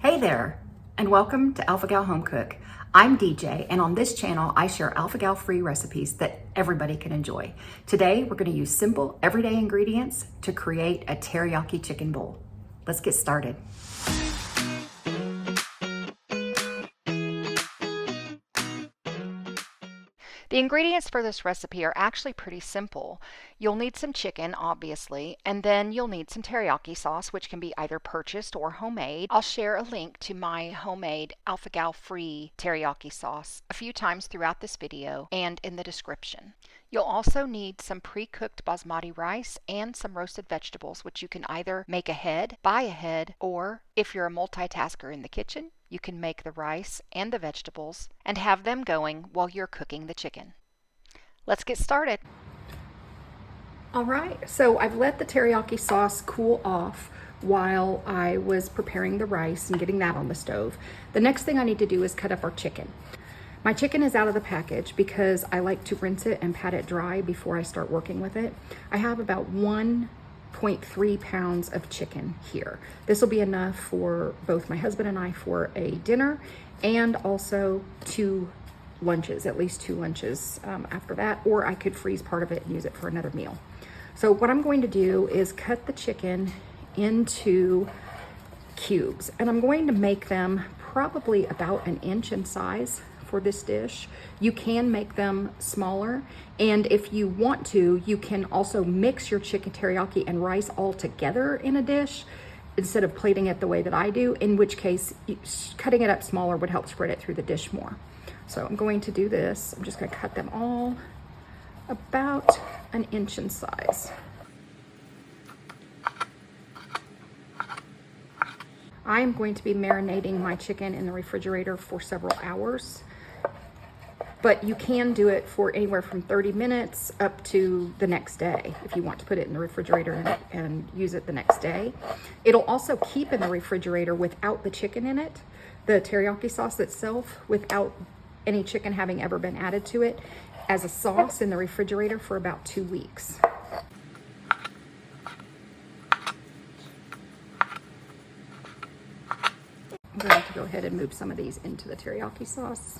Hey there, and welcome to Alphagal Home Cook. I'm DJ, and on this channel, I share Alphagal free recipes that everybody can enjoy. Today, we're going to use simple, everyday ingredients to create a teriyaki chicken bowl. Let's get started. The ingredients for this recipe are actually pretty simple. You'll need some chicken, obviously, and then you'll need some teriyaki sauce, which can be either purchased or homemade. I'll share a link to my homemade Alphagal free teriyaki sauce a few times throughout this video and in the description. You'll also need some pre-cooked basmati rice and some roasted vegetables, which you can either make ahead, buy ahead, or if you're a multitasker in the kitchen, you can make the rice and the vegetables and have them going while you're cooking the chicken. Let's get started. All right, so I've let the teriyaki sauce cool off while I was preparing the rice and getting that on the stove. The next thing I need to do is cut up our chicken. My chicken is out of the package because I like to rinse it and pat it dry before I start working with it. I have about 1.3 pounds of chicken here. This will be enough for both my husband and I for a dinner and also two lunches, at least two lunches after that, or I could freeze part of it and use it for another meal. So what I'm going to do is cut the chicken into cubes, and I'm going to make them probably about 1 inch in size for this dish. You can make them smaller, and if you want to, you can also mix your chicken teriyaki and rice all together in a dish instead of plating it the way that I do, in which case cutting it up smaller would help spread it through the dish more. So I'm going to do this. I'm just going to cut them all about 1 inch in size. I am going to be marinating my chicken in the refrigerator for several hours, but you can do it for anywhere from 30 minutes up to the next day if you want to put it in the refrigerator and use it the next day. It'll also keep in the refrigerator without the chicken in it, the teriyaki sauce itself, without any chicken having ever been added to it, as a sauce in the refrigerator for about 2 weeks. I'm going to go ahead and move some of these into the teriyaki sauce.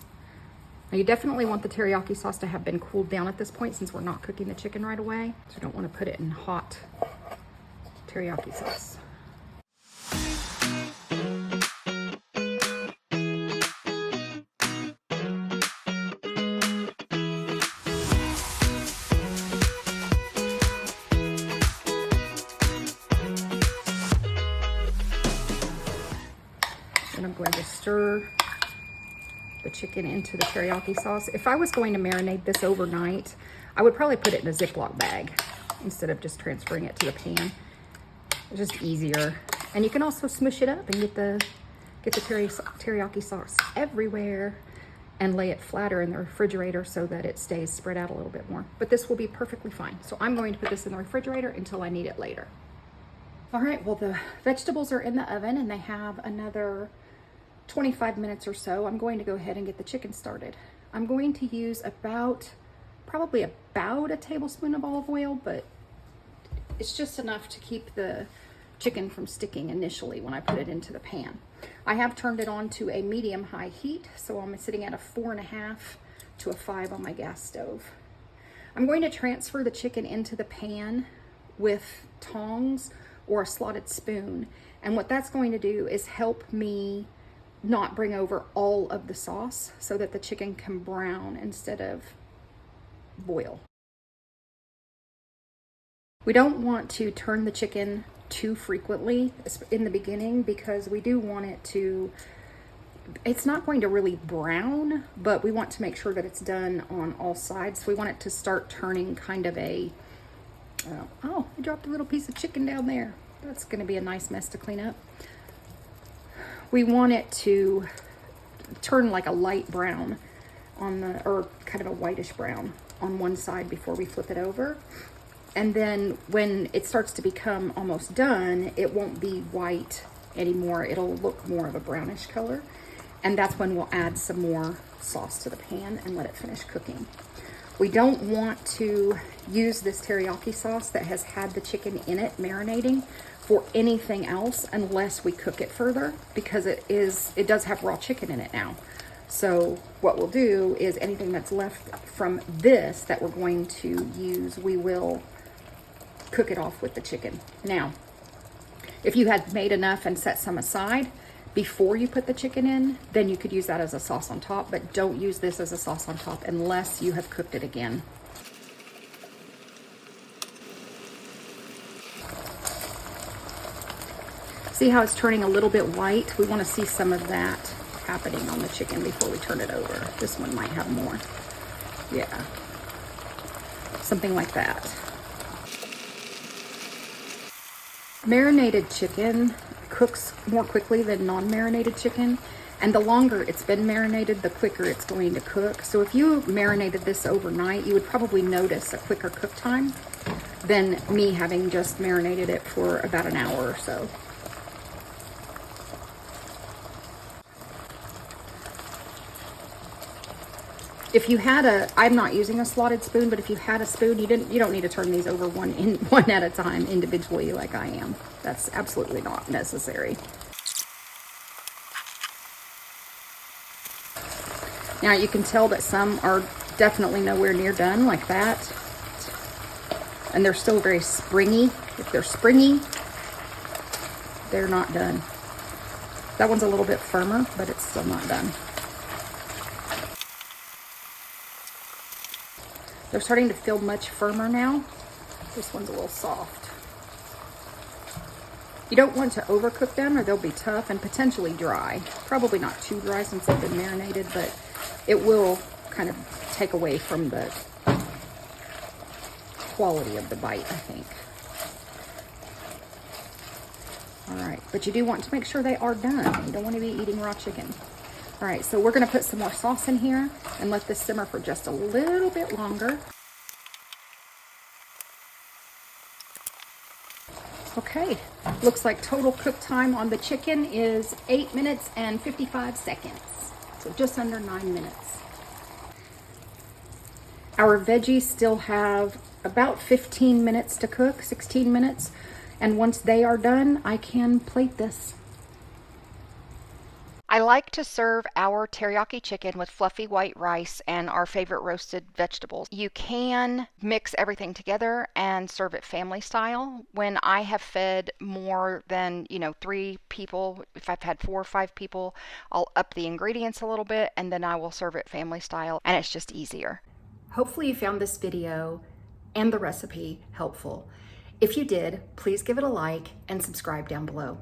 Now you definitely want the teriyaki sauce to have been cooled down at this point since we're not cooking the chicken right away. So you don't want to put it in hot teriyaki sauce. And I'm going to stir the chicken into the teriyaki sauce. If I was going to marinate this overnight, I would probably put it in a Ziploc bag instead of just transferring it to the pan. It's just easier. And you can also smush it up and get the teriyaki sauce everywhere and lay it flatter in the refrigerator so that it stays spread out a little bit more. But this will be perfectly fine. So I'm going to put this in the refrigerator until I need it later. All right, well, the vegetables are in the oven and they have another 25 minutes or so. I'm going to go ahead and get the chicken started. I'm going to use probably about a tablespoon of olive oil, but it's just enough to keep the chicken from sticking initially when I put it into the pan. I have turned it on to a medium-high heat, so I'm sitting at a 4.5 to a 5 on my gas stove. I'm going to transfer the chicken into the pan with tongs or a slotted spoon, and what that's going to do is help me not bring over all of the sauce so that the chicken can brown instead of boil. We don't want to turn the chicken too frequently in the beginning because we do want it to, it's not going to really brown, but we want to make sure that it's done on all sides. So we want it to start turning kind of a, oh, I dropped a little piece of chicken down there. That's going to be a nice mess to clean up. We want it to turn like a light brown or kind of a whitish brown on one side before we flip it over. And then when it starts to become almost done, it won't be white anymore. It'll look more of a brownish color. And that's when we'll add some more sauce to the pan and let it finish cooking. We don't want to use this teriyaki sauce that has had the chicken in it marinating for anything else unless we cook it further, because it does have raw chicken in it now. So what we'll do is anything that's left from this that we're going to use, we will cook it off with the chicken. Now, if you had made enough and set some aside before you put the chicken in, then you could use that as a sauce on top, but don't use this as a sauce on top unless you have cooked it again. See how it's turning a little bit white? We want to see some of that happening on the chicken before we turn it over. This one might have more. Yeah. Something like that. Marinated chicken cooks more quickly than non-marinated chicken. And the longer it's been marinated, the quicker it's going to cook. So if you marinated this overnight, you would probably notice a quicker cook time than me having just marinated it for about an hour or so. If you had I'm not using a slotted spoon, but if you had a spoon, you don't need to turn these over one at a time individually like I am. That's absolutely not necessary. Now you can tell that some are definitely nowhere near done like that. And they're still very springy. If they're springy, they're not done. That one's a little bit firmer, but it's still not done. They're starting to feel much firmer now. This one's a little soft. You don't want to overcook them or they'll be tough and potentially dry. Probably not too dry since they've been marinated, but it will kind of take away from the quality of the bite, I think. All right, but you do want to make sure they are done. You don't want to be eating raw chicken. All right, so we're gonna put some more sauce in here and let this simmer for just a little bit longer. Okay, looks like total cook time on the chicken is 8 minutes and 55 seconds. So just under 9 minutes. Our veggies still have about 15 minutes to cook, 16 minutes. And once they are done, I can plate this. I like to serve our teriyaki chicken with fluffy white rice and our favorite roasted vegetables. You can mix everything together and serve it family style. When I have fed more than, 3 people, if I've had 4 or 5 people, I'll up the ingredients a little bit and then I will serve it family style, and it's just easier. Hopefully you found this video and the recipe helpful. If you did, please give it a like and subscribe down below.